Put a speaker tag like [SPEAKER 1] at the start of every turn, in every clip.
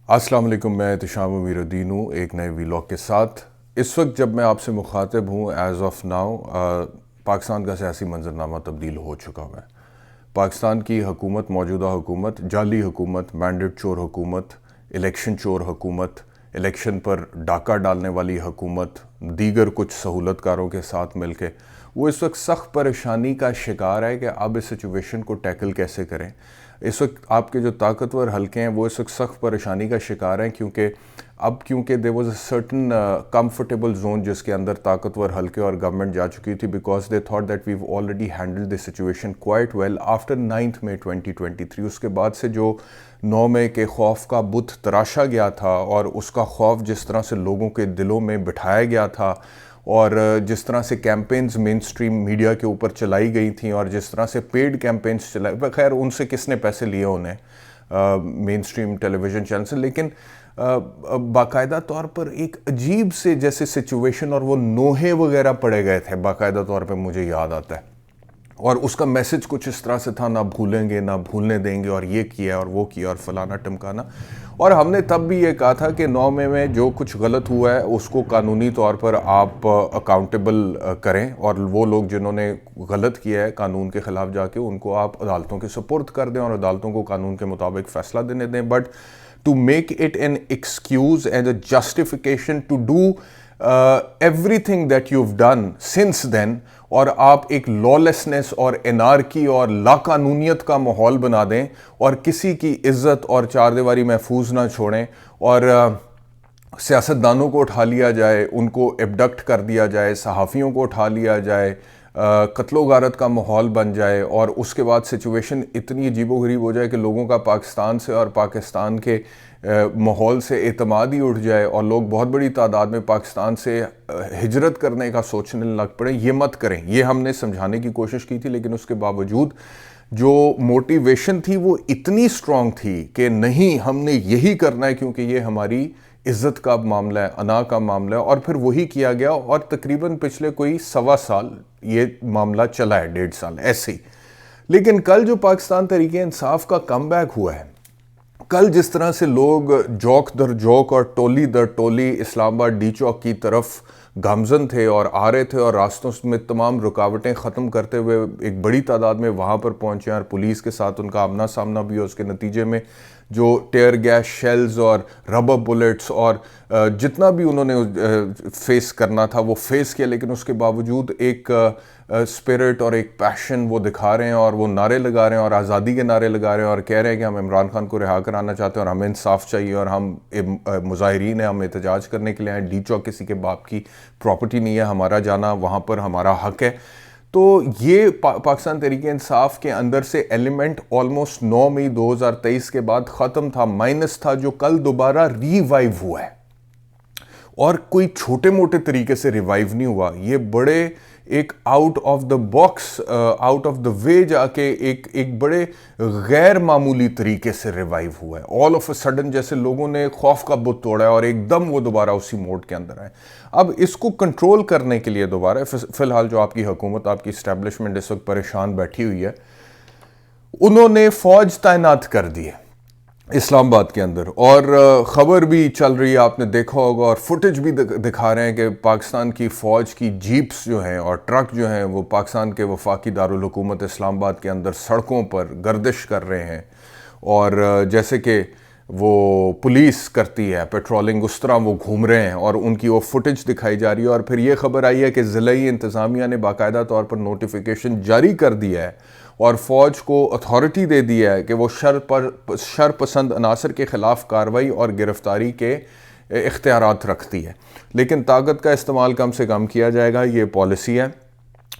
[SPEAKER 1] السلام علیکم، میں احتشام امیر الدین ہوں ایک نئے ویلاگ کے ساتھ۔ اس وقت جب میں آپ سے مخاطب ہوں ایز آف ناؤ پاکستان کا سیاسی منظرنامہ تبدیل ہو چکا ہوا ہے۔ پاکستان کی حکومت، موجودہ حکومت، جعلی حکومت، مینڈیٹ چور حکومت، الیکشن چور حکومت، الیکشن پر ڈاکہ ڈالنے والی حکومت، دیگر کچھ سہولت کاروں کے ساتھ مل کے وہ اس وقت سخت پریشانی کا شکار ہے کہ اب اس سچویشن کو ٹیکل کیسے کریں۔ اس وقت آپ کے جو طاقتور حلقے ہیں وہ اس وقت سخت پریشانی کا شکار ہیں، کیونکہ there was a certain comfortable zone جس کے اندر طاقتور حلقے اور گورنمنٹ جا چکی تھی because they thought that we've already handled the situation quite well after 9th May 2023۔ اس کے بعد سے جو 9 مئی کے خوف کا بت تراشا گیا تھا اور اس کا خوف جس طرح سے لوگوں کے دلوں میں بٹھایا گیا تھا اور جس طرح سے کیمپینز مین سٹریم میڈیا کے اوپر چلائی گئی تھیں اور جس طرح سے پیڈ کیمپینز چلائی، خیر ان سے کس نے پیسے لیے انہیں مین سٹریم ٹیلی ویژن چینل سے، لیکن باقاعدہ طور پر ایک عجیب سے جیسے سچویشن اور وہ نوحے وغیرہ پڑے گئے تھے باقاعدہ طور پہ، مجھے یاد آتا ہے، اور اس کا میسج کچھ اس طرح سے تھا، نہ بھولیں گے نہ بھولنے دیں گے، اور یہ کیا اور وہ کیا اور فلانا ٹمکانا۔ اور ہم نے تب بھی یہ کہا تھا کہ 9 مئی میں جو کچھ غلط ہوا ہے اس کو قانونی طور پر آپ اکاؤنٹیبل کریں، اور وہ لوگ جنہوں نے غلط کیا ہے قانون کے خلاف جا کے ان کو آپ عدالتوں کے سپرد کر دیں اور عدالتوں کو قانون کے مطابق فیصلہ دینے دیں۔ But to make it an excuse and a justification to do everything that you have done since then, اور آپ ایک لالسنس اور انارکی اور لاقانونیت کا ماحول بنا دیں اور کسی کی عزت اور چار دیواری محفوظ نہ چھوڑیں، اور سیاستدانوں کو اٹھا لیا جائے، ان کو ایبڈکٹ کر دیا جائے، صحافیوں کو اٹھا لیا جائے، قتل و غارت کا ماحول بن جائے، اور اس کے بعد سچویشن اتنی عجیب و غریب ہو جائے کہ لوگوں کا پاکستان سے اور پاکستان کے ماحول سے اعتماد ہی اٹھ جائے اور لوگ بہت بڑی تعداد میں پاکستان سے ہجرت کرنے کا سوچنے لگ پڑیں۔ یہ مت کریں، یہ ہم نے سمجھانے کی کوشش کی تھی، لیکن اس کے باوجود جو موٹیویشن تھی وہ اتنی سٹرونگ تھی کہ نہیں، ہم نے یہی کرنا ہے کیونکہ یہ ہماری عزت کا معاملہ ہے، انا کا معاملہ ہے، اور پھر وہی کیا گیا، اور تقریباً پچھلے کوئی 1.25 سال یہ معاملہ چلا ہے، 1.5 سال ایسے ہی۔ لیکن کل جو پاکستان تحریک انصاف کا کم بیک ہوا ہے، کل جس طرح سے لوگ جوک در جوک اور ٹولی در ٹولی اسلام آباد ڈی چوک کی طرف گامزن تھے اور آ رہے تھے، اور راستوں میں تمام رکاوٹیں ختم کرتے ہوئے ایک بڑی تعداد میں وہاں پر پہنچے، اور پولیس کے ساتھ ان کا آمنا سامنا بھی ہو، اس کے نتیجے میں جو ٹیئر گیس شیلز اور ربر بلٹس اور جتنا بھی انہوں نے فیس کرنا تھا وہ فیس کیا، لیکن اس کے باوجود ایک اسپرٹ اور ایک پیشن وہ دکھا رہے ہیں، اور وہ نعرے لگا رہے ہیں اور آزادی کے نعرے لگا رہے ہیں، اور کہہ رہے ہیں کہ ہم عمران خان کو رہا کرانا چاہتے ہیں اور ہمیں انصاف چاہیے، اور ہم مظاہرین ہیں، ہم احتجاج کرنے کے لیے ہیں، ڈی چوک کسی کے باپ کی پراپرٹی نہیں ہے، ہمارا جانا وہاں پر ہمارا حق ہے۔ تو یہ پاکستان تحریک انصاف کے اندر سے ایلیمنٹ آلموسٹ 9 مئی 2023 کے بعد ختم تھا، مائنس تھا، جو کل دوبارہ ریوائیو ہوا ہے، اور کوئی چھوٹے موٹے طریقے سے ریوائیو نہیں ہوا، یہ بڑے ایک out of the box, out of the way جا کے ایک بڑے غیر معمولی طریقے سے ریوائیو ہوا ہے، آل آف اے سڈن جیسے لوگوں نے خوف کا بت توڑا ہے اور ایک دم وہ دوبارہ اسی موڈ کے اندر آئے۔ اب اس کو کنٹرول کرنے کے لیے دوبارہ فی الحال جو آپ کی حکومت، آپ کی اسٹیبلشمنٹ اس وقت پریشان بیٹھی ہوئی ہے، انہوں نے فوج تعینات کر دی ہے اسلام آباد کے اندر، اور خبر بھی چل رہی ہے، آپ نے دیکھا ہوگا، اور فوٹیج بھی دکھا رہے ہیں کہ پاکستان کی فوج کی جیپس جو ہیں اور ٹرک جو ہیں وہ پاکستان کے وفاقی دارالحکومت اسلام آباد کے اندر سڑکوں پر گردش کر رہے ہیں، اور جیسے کہ وہ پولیس کرتی ہے پیٹرولنگ اس طرح وہ گھوم رہے ہیں، اور ان کی وہ فوٹیج دکھائی جا رہی ہے۔ اور پھر یہ خبر آئی ہے کہ ضلعی انتظامیہ نے باقاعدہ طور پر نوٹیفیکیشن جاری کر دیا ہے اور فوج کو اتھارٹی دے دی ہے کہ وہ شر پسند عناصر کے خلاف کارروائی اور گرفتاری کے اختیارات رکھتی ہے، لیکن طاقت کا استعمال کم سے کم کیا جائے گا، یہ پالیسی ہے،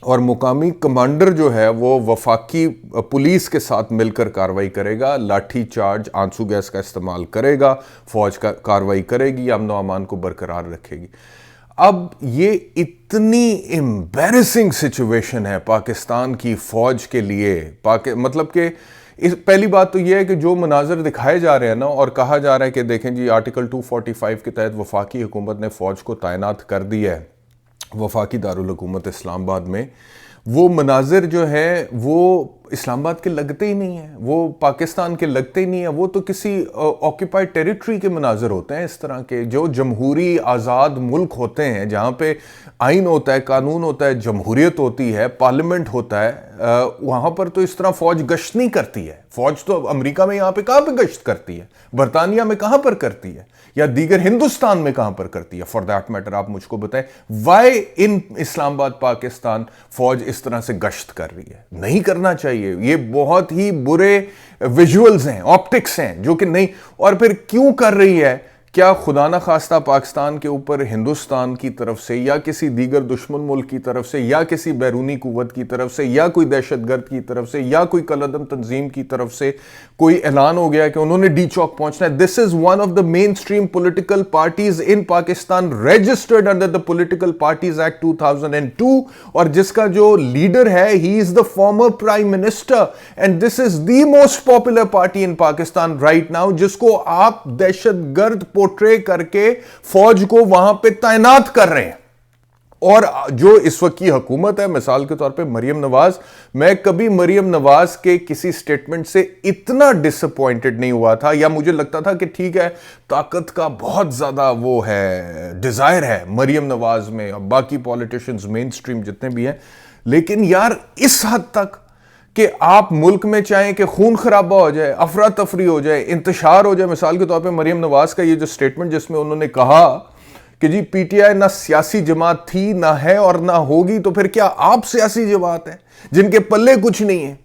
[SPEAKER 1] اور مقامی کمانڈر جو ہے وہ وفاقی پولیس کے ساتھ مل کر کارروائی کرے گا، لاٹھی چارج، آنسو گیس کا استعمال کرے گا، فوج کا کارروائی کرے گی، امن و امان کو برقرار رکھے گی۔ اب یہ اتنی ایمبیرسنگ سچویشن ہے پاکستان کی فوج کے لیے، مطلب کہ پہلی بات تو یہ ہے کہ جو مناظر دکھائے جا رہے ہیں نا، اور کہا جا رہا ہے کہ دیکھیں جی آرٹیکل 245 کے تحت وفاقی حکومت نے فوج کو تعینات کر دی ہے وفاقی دارالحکومت اسلام آباد میں، وہ مناظر جو ہیں وہ اسلام آباد کے لگتے ہی نہیں ہیں، وہ پاکستان کے لگتے ہی نہیں ہیں، وہ تو کسی آکیپائڈ ٹیریٹری کے مناظر ہوتے ہیں اس طرح کے، جو جمہوری آزاد ملک ہوتے ہیں جہاں پہ آئین ہوتا ہے، قانون ہوتا ہے، جمہوریت ہوتی ہے، پارلیمنٹ ہوتا ہے، وہاں پر تو اس طرح فوج گشت نہیں کرتی ہے۔ فوج تو امریکہ میں یہاں پہ کہاں پہ گشت کرتی ہے، برطانیہ میں کہاں پر کرتی ہے، یا دیگر ہندوستان میں کہاں پر کرتی ہے؟ فار دیٹ میٹر آپ مجھ کو بتائیں وائی ان اسلام آباد پاکستان فوج اس طرح سے گشت کر رہی ہے؟ نہیں کرنا چاہیے، یہ بہت ہی برے ویژولز ہیں، آپٹکس ہیں جو کہ نہیں، اور پھر کیوں کر رہی ہے؟ کیا خدا نہ خواستہ پاکستان کے اوپر ہندوستان کی طرف سے یا کسی دیگر دشمن ملک کی طرف سے یا کسی بیرونی قوت کی طرف سے یا کوئی دہشت گرد کی طرف سے یا کوئی کالعدم تنظیم کی طرف سے کوئی اعلان ہو گیا کہ انہوں نے ڈی چوک پہنچنا ہے؟ This is one of the mainstream political parties in Pakistan registered under the political parties act 2002، اور جس کا جو لیڈر ہے he is the former prime minister, and this is the most popular party in Pakistan right now, جس کو آپ دہشت گرد پورٹرے کر کے فوج کو وہاں پہ تعینات کر رہے ہیں۔ اور جو اس وقت کی حکومت ہے، مثال کے طور پہ مریم نواز، میں کبھی مریم نواز کے کسی سٹیٹمنٹ سے اتنا ڈس اپوائنٹڈ نہیں ہوا تھا، یا مجھے لگتا تھا کہ ٹھیک ہے طاقت کا بہت زیادہ وہ ہے، ڈیزائر ہے مریم نواز میں اور باقی پولیٹیشنز مین سٹریم جتنے بھی ہیں، لیکن یار اس حد تک کہ آپ ملک میں چاہیں کہ خون خرابہ ہو جائے، افراتفری ہو جائے، انتشار ہو جائے۔ مثال کے طور پہ مریم نواز کا یہ جو سٹیٹمنٹ جس میں انہوں نے کہا کہ جی پی ٹی آئی نہ سیاسی جماعت تھی، نہ ہے اور نہ ہوگی، تو پھر کیا آپ سیاسی جماعت ہیں جن کے پلے کچھ نہیں ہے،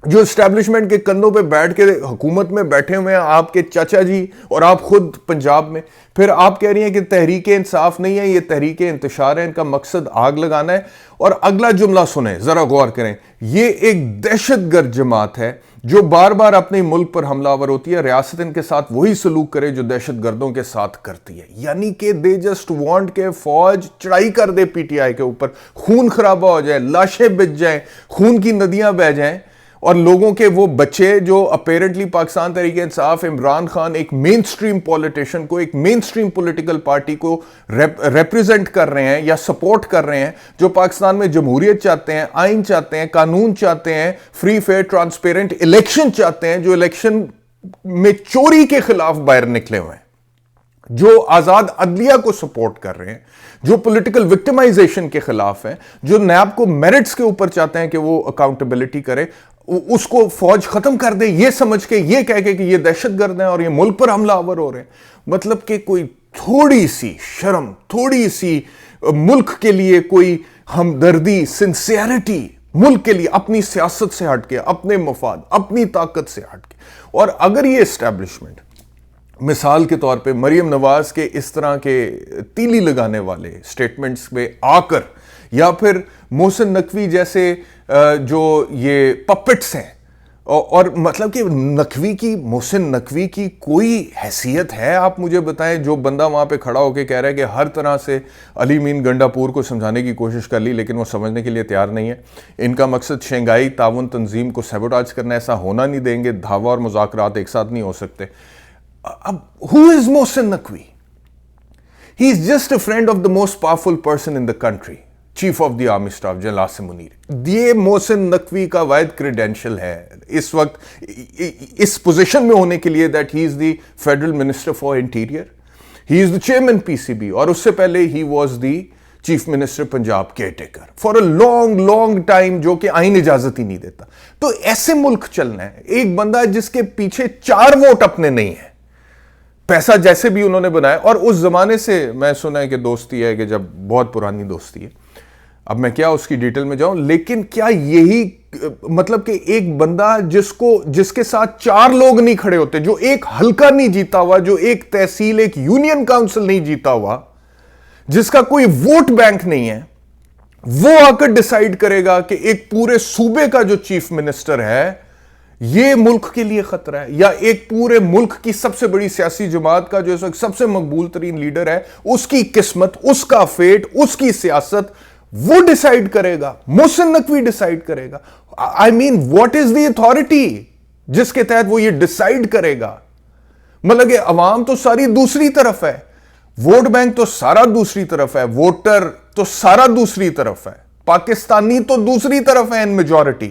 [SPEAKER 1] جو اسٹیبلشمنٹ کے کندھوں پہ بیٹھ کے حکومت میں بیٹھے ہوئے ہیں، آپ کے چچا جی اور آپ خود پنجاب میں، پھر آپ کہہ رہی ہیں کہ تحریک انصاف نہیں ہے، یہ تحریک انتشار ہے، ان کا مقصد آگ لگانا ہے۔ اور اگلا جملہ سنیں، ذرا غور کریں، یہ ایک دہشت گرد جماعت ہے جو بار بار اپنے ملک پر حملہ آور ہوتی ہے، ریاست ان کے ساتھ وہی سلوک کرے جو دہشت گردوں کے ساتھ کرتی ہے، یعنی کہ دے جسٹ وانٹ کہ فوج چڑھائی کر دے پی ٹی آئی کے اوپر، خون خرابہ ہو جائے، لاشیں بچ جائیں، خون کی ندیاں بہہ جائیں، اور لوگوں کے وہ بچے جو اپیرنٹلی پاکستان تحریک انصاف، عمران خان ایک مین سٹریم پولیٹیشن کو، ایک مین سٹریم پولیٹیکل پارٹی کو ریپریزنٹ کر رہے ہیں یا سپورٹ کر رہے ہیں، جو پاکستان میں جمہوریت چاہتے ہیں، آئین چاہتے ہیں، قانون چاہتے ہیں، فری فیئر ٹرانسپیرنٹ الیکشن چاہتے ہیں، جو الیکشن میں چوری کے خلاف باہر نکلے ہوئے ہیں، جو آزاد عدلیہ کو سپورٹ کر رہے ہیں، جو پولیٹیکل وکٹمائزیشن کے خلاف ہیں، جو نیب کو میرٹس کے اوپر چاہتے ہیں کہ وہ اکاؤنٹیبلٹی کرے، اس کو فوج ختم کر دے یہ سمجھ کے، یہ کہہ کے کہ یہ دہشت گرد ہیں اور یہ ملک پر حملہ آور ہو رہے ہیں۔ مطلب کہ کوئی تھوڑی سی شرم، تھوڑی سی ملک کے لیے کوئی ہمدردی، سنسیئرٹی، ملک کے لیے اپنی سیاست سے ہٹ کے، اپنے مفاد، اپنی طاقت سے ہٹ کے۔ اور اگر یہ اسٹیبلشمنٹ مثال کے طور پہ مریم نواز کے اس طرح کے تیلی لگانے والے سٹیٹمنٹس میں آ کر، یا پھر محسن نقوی جیسے جو یہ پپٹس ہیں، اور مطلب کہ محسن نقوی کی کوئی حیثیت ہے؟ آپ مجھے بتائیں، جو بندہ وہاں پہ کھڑا ہو کے کہہ رہا ہے کہ ہر طرح سے علی مین گنڈا پور کو سمجھانے کی کوشش کر لی لیکن وہ سمجھنے کے لیے تیار نہیں ہے، ان کا مقصد شنگھائی تعاون تنظیم کو سیبوٹاج کرنا، ایسا ہونا نہیں دیں گے، دھاوا اور مذاکرات ایک ساتھ نہیں ہو سکتے۔ اب who is Mohsin Naqvi? He is just a friend of the most powerful person in the country, chief of the army staff general Asim Munir. یہ محسن نقوی کا واحد کریڈینشل ہے اس وقت اس پوزیشن میں ہونے کے لیے، that he is the federal minister for interior, he is the chairman P C B, اور اس سے پہلے he was the chief minister Punjab caretaker for a long time, جو کہ آئین اجازت ہی نہیں دیتا۔ تو ایسے ملک چلنا ہے، ایک بندہ جس کے پیچھے 4 ووٹ اپنے نہیں ہیں، پیسہ جیسے بھی انہوں نے بنایا، اور اس زمانے سے میں سنا ہے کہ دوستی ہے، کہ جب بہت پرانی دوستی ہے، اب میں کیا اس کی ڈیٹیل میں جاؤں، لیکن کیا یہی مطلب کہ ایک بندہ جس کے ساتھ 4 لوگ نہیں کھڑے ہوتے، جو ایک حلقہ نہیں جیتا ہوا، جو ایک تحصیل، ایک یونین کاؤنسل نہیں جیتا ہوا، جس کا کوئی ووٹ بینک نہیں ہے، وہ آ کر ڈیسائیڈ کرے گا کہ ایک پورے صوبے کا جو چیف منسٹر ہے یہ ملک کے لیے خطرہ ہے، یا ایک پورے ملک کی سب سے بڑی سیاسی جماعت کا جو اس وقت سب سے مقبول ترین لیڈر ہے، اس کی قسمت، اس کا فیٹ، اس کی سیاست وہ ڈیسائیڈ کرے گا، محسن نقوی ڈیسائیڈ کرے گا۔ آئی مین واٹ از دی اتھارٹی جس کے تحت وہ یہ ڈیسائیڈ کرے گا؟ مطلب کہ عوام تو ساری دوسری طرف ہے، ووٹ بینک تو سارا دوسری طرف ہے، ووٹر تو سارا دوسری طرف ہے، پاکستانی تو دوسری طرف ہے in majority.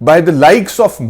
[SPEAKER 1] by the likes of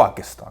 [SPEAKER 1] Pakistan.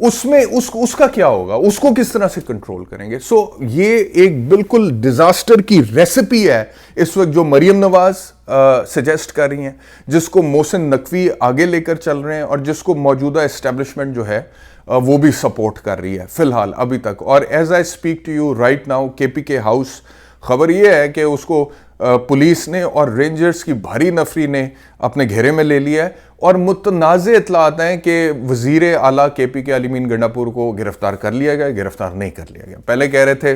[SPEAKER 1] اس میں اس کا کیا ہوگا, اس کو کس طرح سے کنٹرول کریں گے؟ سو یہ ایک بالکل ڈیزاسٹر کی ریسیپی ہے اس وقت جو مریم نواز سجیسٹ کر رہی ہیں, جس کو محسن نقوی آگے لے کر چل رہے ہیں, اور جس کو موجودہ اسٹیبلشمنٹ جو ہے وہ بھی سپورٹ کر رہی ہے فی الحال ابھی تک. اور as I speak to you right now, K P کے ہاؤس خبر یہ ہے کہ اس کو پولیس نے اور رینجرز کی بھاری نفری نے اپنے گھیرے میں لے لیا ہے, اور متنازع اطلاعات ہیں کہ وزیر اعلیٰ کے پی کے علی امین گنڈاپور کو گرفتار کر لیا گیا, گرفتار نہیں کر لیا گیا. پہلے کہہ رہے تھے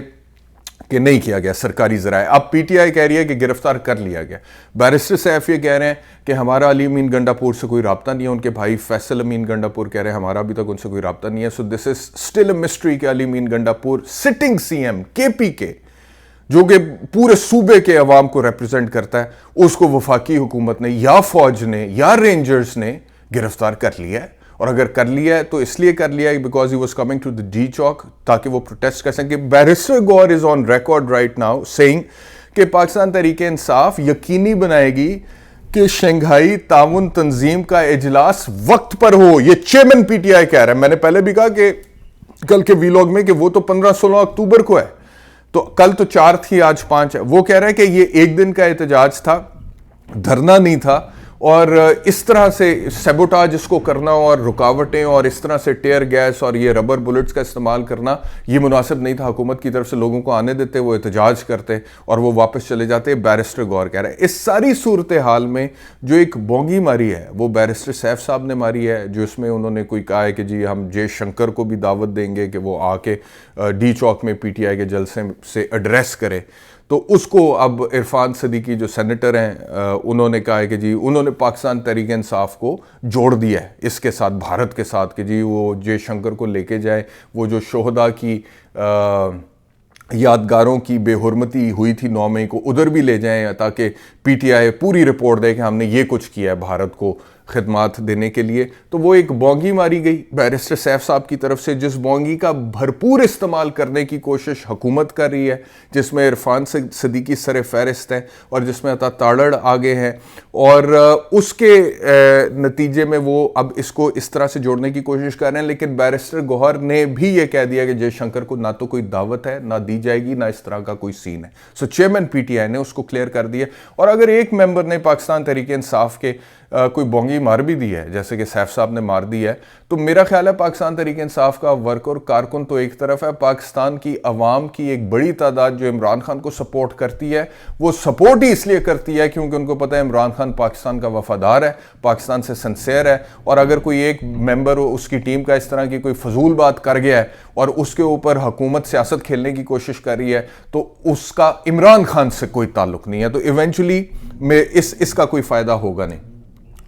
[SPEAKER 1] کہ نہیں کیا گیا سرکاری ذرائع, اب پی ٹی آئی کہہ رہی ہے کہ گرفتار کر لیا گیا. بیرسٹر سیف یہ کہہ رہے ہیں کہ ہمارا علی امین گنڈاپور سے کوئی رابطہ نہیں ہے, ان کے بھائی فیصل امین گنڈاپور کہہ رہے ہیں ہمارا ابھی تک ان سے کوئی رابطہ نہیں ہے. سو دس از اسٹل اے مسٹری کہ علی امین گنڈاپور سٹنگ سی ایم کے پی کے, جو کہ پورے صوبے کے عوام کو ریپرزینٹ کرتا ہے, اس کو وفاقی حکومت نے یا فوج نے یا رینجرز نے گرفتار کر لیا ہے. اور اگر کر لیا ہے تو اس لیے کر لیا ہے because he was coming to the D Chowk, تاکہ وہ پروٹیسٹ کر سکیں. Barrister Gohar is on record right now saying کہ پاکستان تحریک انصاف یقینی بنائے گی کہ شنگھائی تعاون تنظیم کا اجلاس وقت پر ہو. یہ چیئرمین پی ٹی آئی کہہ رہا ہے. میں نے پہلے بھی کہا کہ کل کے ویلاگ میں کہ وہ تو 15-16 اکتوبر کو ہے, تو کل تو 4 تھی, آج 5 ہے. وہ کہہ رہا ہے کہ یہ ایک دن کا احتجاج تھا, دھرنا نہیں تھا, اور اس طرح سے سیبوٹاج اس کو کرنا اور رکاوٹیں اور اس طرح سے ٹیئر گیس اور یہ ربر بلٹس کا استعمال کرنا یہ مناسب نہیں تھا. حکومت کی طرف سے لوگوں کو آنے دیتے, وہ احتجاج کرتے اور وہ واپس چلے جاتے. بیرسٹر گور کہہ رہے ہیں اس ساری صورتحال میں جو ایک بونگی ماری ہے وہ بیرسٹر سیف صاحب نے ماری ہے, جو اس میں انہوں نے کوئی کہا ہے کہ جی ہم جے شنکر کو بھی دعوت دیں گے کہ وہ آ کے ڈی چوک میں پی ٹی آئی کے جلسے سے ایڈریس کرے. تو اس کو اب عرفان صدیقی جو سینیٹر ہیں انہوں نے کہا ہے کہ جی انہوں نے پاکستان تحریک انصاف کو جوڑ دیا ہے اس کے ساتھ, بھارت کے ساتھ, کہ جی وہ جے شنکر کو لے کے جائے, وہ جو شہداء کی یادگاروں کی بے حرمتی ہوئی تھی 9 مئی کو ادھر بھی لے جائیں, تاکہ پی ٹی آئی پوری رپورٹ دے کہ ہم نے یہ کچھ کیا ہے بھارت کو خدمات دینے کے لیے. تو وہ ایک بونگی ماری گئی بیرسٹر سیف صاحب کی طرف سے, جس بونگی کا بھرپور استعمال کرنے کی کوشش حکومت کر رہی ہے, جس میں عرفان صدیقی سر فہرست ہیں اور جس میں عطا تاڑڑ آگے ہیں, اور اس کے نتیجے میں وہ اب اس کو اس طرح سے جوڑنے کی کوشش کر رہے ہیں. لیکن بیرسٹر گوہر نے بھی یہ کہہ دیا کہ جے شنکر کو نہ تو کوئی دعوت ہے نہ دی جائے گی, نہ اس طرح کا کوئی سین ہے. سو چیئرمین پی ٹی آئی نے اس کو کلیئر کر دیا. اور اگر ایک ممبر نے پاکستان تحریک انصاف کے کوئی بونگی مار بھی دی ہے, جیسے کہ سیف صاحب نے مار دی ہے, تو میرا خیال ہے پاکستان تحریک انصاف کا ورک اور کارکن تو ایک طرف ہے, پاکستان کی عوام کی ایک بڑی تعداد جو عمران خان کو سپورٹ کرتی ہے, وہ سپورٹ ہی اس لیے کرتی ہے کیونکہ ان کو پتہ ہے عمران خان پاکستان کا وفادار ہے, پاکستان سے سنسیئر ہے. اور اگر کوئی ایک ممبر اس کی ٹیم کا اس طرح کی کوئی فضول بات کر گیا ہے اور اس کے اوپر حکومت سیاست کھیلنے کی کوشش کر رہی ہے, تو اس کا عمران خان سے کوئی تعلق نہیں ہے, تو ایونچولی اس کا کوئی فائدہ ہوگا نہیں.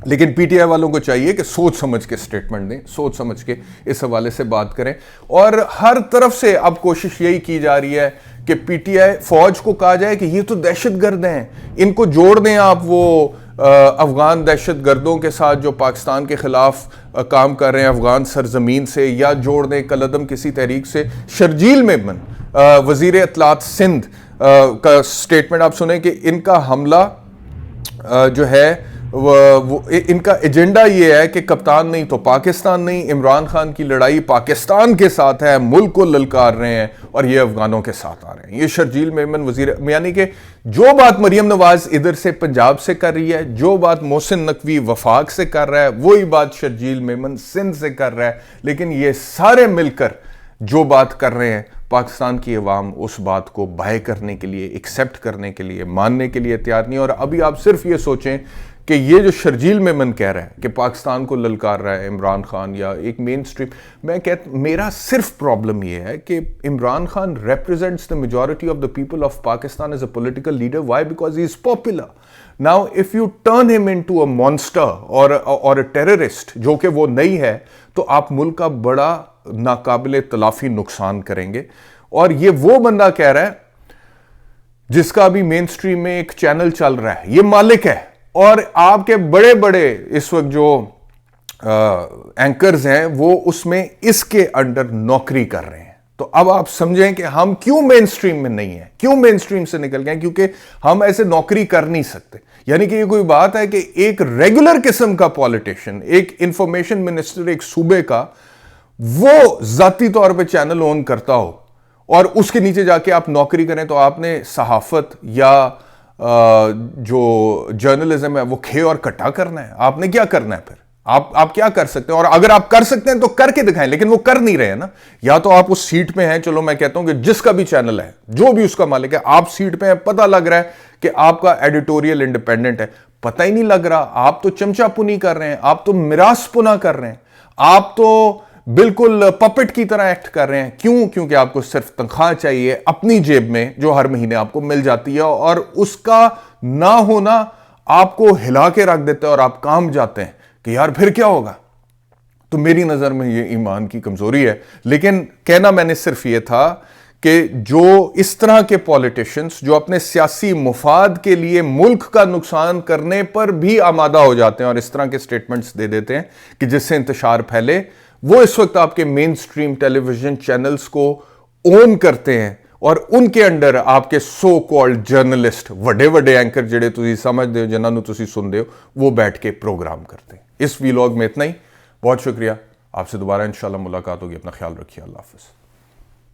[SPEAKER 1] لیکن پی ٹی آئی والوں کو چاہیے کہ سوچ سمجھ کے سٹیٹمنٹ دیں, سوچ سمجھ کے اس حوالے سے بات کریں. اور ہر طرف سے اب کوشش یہی کی جا رہی ہے کہ پی ٹی آئی فوج کو کہا جائے کہ یہ تو دہشت گرد ہیں, ان کو جوڑ دیں آپ وہ افغان دہشت گردوں کے ساتھ جو پاکستان کے خلاف کام کر رہے ہیں افغان سرزمین سے, یا جوڑ دیں کلعدم کسی تحریک سے. شرجیل میمن وزیر اطلاعات سندھ کا سٹیٹمنٹ آپ سنیں کہ ان کا حملہ جو ہے ان کا ایجنڈا یہ ہے کہ کپتان نہیں تو پاکستان نہیں, عمران خان کی لڑائی پاکستان کے ساتھ ہے, ملک کو للکار رہے ہیں اور یہ افغانوں کے ساتھ آ رہے ہیں. یہ شرجیل میمن وزیر, یعنی کہ جو بات مریم نواز ادھر سے پنجاب سے کر رہی ہے, جو بات محسن نقوی وفاق سے کر رہا ہے, وہی بات شرجیل میمن سندھ سے کر رہا ہے. لیکن یہ سارے مل کر جو بات کر رہے ہیں, پاکستان کی عوام اس بات کو بائے کرنے کے لیے, ایکسیپٹ کرنے کے لیے, ماننے کے لیے تیار نہیں. اور ابھی آپ صرف یہ سوچیں کہ یہ جو شرجیل میمن کہہ رہا ہے کہ پاکستان کو للکار رہا ہے عمران خان یا ایک مین سٹریم, میں میرا صرف پرابلم یہ ہے کہ Imran Khan ریپریزنٹس the majority of the people of Pakistan as a political leader. Why? Because he is popular. Now if you turn him into a monster or a terrorist, جو کہ وہ نہیں ہے, تو آپ ملک کا بڑا ناقابل تلافی نقصان کریں گے. اور یہ وہ بندہ کہہ رہا ہے جس کا ابھی مین سٹریم میں ایک چینل چل رہا ہے, یہ مالک ہے, اور آپ کے بڑے بڑے اس وقت جو اینکرز ہیں وہ اس میں اس کے انڈر نوکری کر رہے ہیں. تو اب آپ سمجھیں کہ ہم کیوں مین سٹریم میں نہیں ہیں, کیوں مین سٹریم سے نکل گئے, کیونکہ ہم ایسے نوکری کر نہیں سکتے. یعنی کہ یہ کوئی بات ہے کہ ایک ریگولر قسم کا پولیٹیشین, ایک انفارمیشن منسٹر ایک صوبے کا, وہ ذاتی طور پہ چینل اون کرتا ہو اور اس کے نیچے جا کے آپ نوکری کریں، تو آپ نے صحافت یا جو جرنلزم ہے وہ کھے اور کٹا کرنا ہے؟ آپ نے کیا کرنا ہے پھر؟ آپ کیا کر سکتے ہیں؟ اور اگر آپ کر سکتے ہیں تو کر کے دکھائیں، لیکن وہ کر نہیں رہے ہیں نا. یا تو آپ اس سیٹ پہ ہیں، چلو میں کہتا ہوں کہ جس کا بھی چینل ہے، جو بھی اس کا مالک ہے، آپ سیٹ پہ ہیں، پتہ لگ رہا ہے کہ آپ کا ایڈیٹوریل انڈیپینڈنٹ ہے، پتہ ہی نہیں لگ رہا، آپ تو چمچا پنی کر رہے ہیں، آپ تو میراث پنا کر رہے ہیں، آپ تو بالکل پپٹ کی طرح ایکٹ کر رہے ہیں. کیوں؟ کیونکہ آپ کو صرف تنخواہ چاہیے اپنی جیب میں جو ہر مہینے آپ کو مل جاتی ہے، اور اس کا نہ ہونا آپ کو ہلا کے رکھ دیتا ہے اور آپ کام جاتے ہیں کہ یار پھر کیا ہوگا. تو میری نظر میں یہ ایمان کی کمزوری ہے. لیکن کہنا میں نے صرف یہ تھا کہ جو اس طرح کے پولیٹیشنز جو اپنے سیاسی مفاد کے لیے ملک کا نقصان کرنے پر بھی آمادہ ہو جاتے ہیں اور اس طرح کے سٹیٹمنٹس دے دیتے ہیں کہ جس سے انتشار پھیلے، وہ اس وقت آپ کے مین سٹریم ٹیلی ویژن چینلز کو اون کرتے ہیں، اور ان کے انڈر آپ کے سو کالڈ جرنلسٹ، وڈے وڈے اینکر جڑے تسی سمجھ دے ہو، جنہاں نو تسی سن دے ہو، وہ بیٹھ کے پروگرام کرتے ہیں. اس ویلاگ میں اتنا ہی. بہت شکریہ. آپ سے دوبارہ انشاءاللہ ملاقات ہوگی. اپنا خیال رکھیے. اللہ حافظ.